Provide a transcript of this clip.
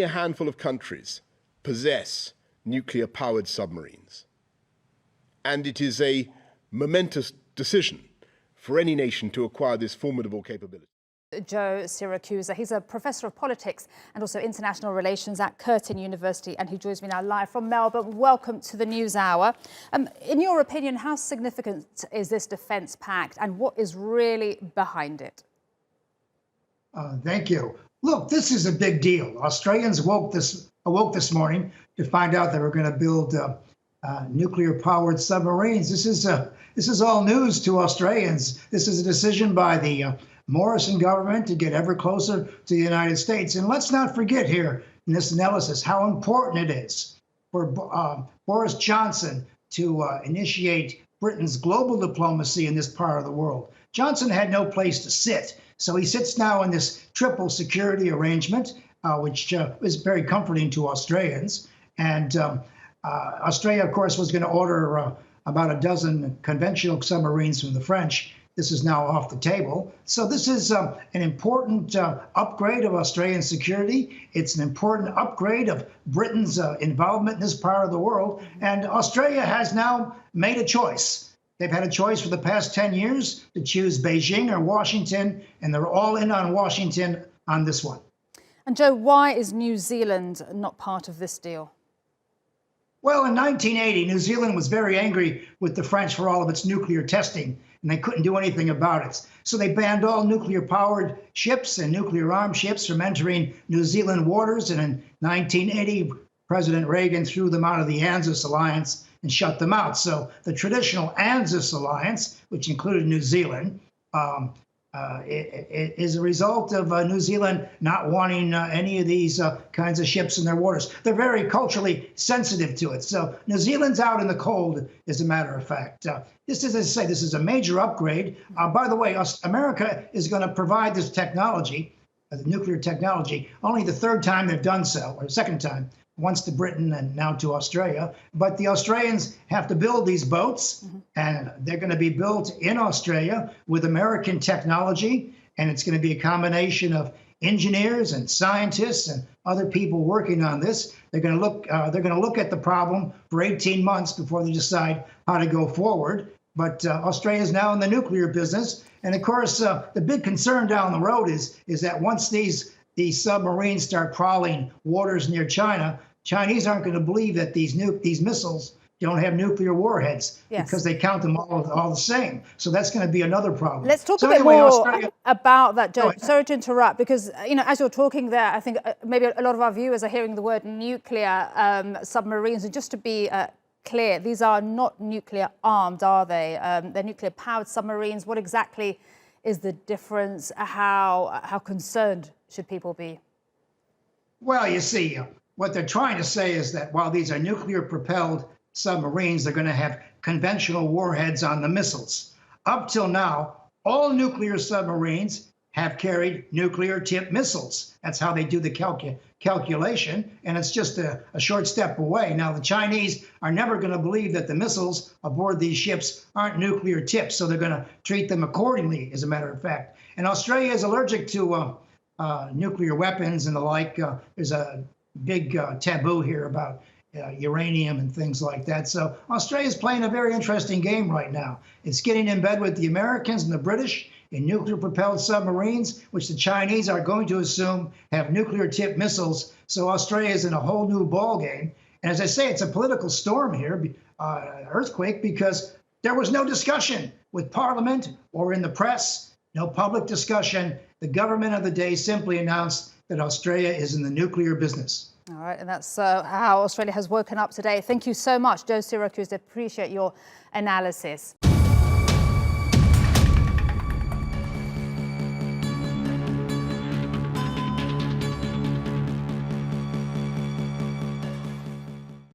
A handful of countries possess nuclear-powered submarines, and it is a momentous decision for any nation to acquire this formidable capability. Joe Siracusa. He's a professor of politics and also international relations at Curtin University, and he joins me now live from Melbourne. Welcome to the News Hour. In your opinion, how significant is this defence pact, and what is really behind it? Thank you. Look, this is a big deal. Australians awoke this morning to find out they were going to build nuclear-powered submarines. This is all news to Australians. This is a decision by the Morrison government to get ever closer to the United States. And let's not forget here in this analysis how important it is for Boris Johnson to initiate Britain's global diplomacy in this part of the world. Johnson had no place to sit, so he sits now in this triple security arrangement, which is very comforting to Australians. And Australia, of course, was going to order about a dozen conventional submarines from the French. This is now off the table. So this is an important upgrade of Australian security. It's an important upgrade of Britain's involvement in this part of the world. And Australia has now made a choice. They've had a choice for the past 10 years to choose Beijing or Washington, and they're all in on Washington on this one. And Joe, why is New Zealand not part of this deal? Well, in 1980, New Zealand was very angry with the French for all of its nuclear testing, and they couldn't do anything about it. So they banned all nuclear-powered ships and nuclear-armed ships from entering New Zealand waters. And in 1980, President Reagan threw them out of the ANZUS alliance and shut them out. So the traditional ANZUS alliance, which included New Zealand, it is a result of New Zealand not wanting any of these kinds of ships in their waters. They're very culturally sensitive to it. So New Zealand's out in the cold, as a matter of fact. This is, as I say, this is a major upgrade. By the way, America is going to provide this technology, the nuclear technology, only the third time they've done so, or second time, once to Britain and now to Australia. But the Australians have to build these boats, and they're going to be built in Australia with American technology. And it's going to be a combination of engineers and scientists and other people working on this. They're going to look at the problem for 18 months before they decide how to go forward. But Australia is now in the nuclear business. And of course, the big concern down the road is that once these submarines start prowling waters near China, Chinese aren't going to believe that these missiles don't have nuclear warheads, because they count them all the same. So that's going to be another problem. Let's talk a bit more about that, Joe. Sorry to interrupt, because as you're talking there, I think maybe a lot of our viewers are hearing the word nuclear submarines. And just to be clear, these are not nuclear armed, are they? They're nuclear powered submarines. What exactly is the difference? How concerned should people be? Well, you see, what they're trying to say is that while these are nuclear-propelled submarines, they're going to have conventional warheads on the missiles. Up till now, all nuclear submarines have carried nuclear-tipped missiles. That's how they do the calculation, and it's just a short step away. Now, the Chinese are never going to believe that the missiles aboard these ships aren't nuclear-tipped, so they're going to treat them accordingly, as a matter of fact. And Australia is allergic to nuclear weapons and the like. There's a big taboo here about uranium and things like that. So Australia's playing a very interesting game right now. It's getting in bed with the Americans and the British in nuclear-propelled submarines, which the Chinese are going to assume have nuclear-tipped missiles. So Australia is in a whole new ballgame. And as I say, it's a political storm here, earthquake, because there was no discussion with Parliament or in the press, no public discussion. The government of the day simply announced that Australia is in the nuclear business. All right, and that's how Australia has woken up today. Thank you so much, Joe Siracusa. Appreciate your analysis.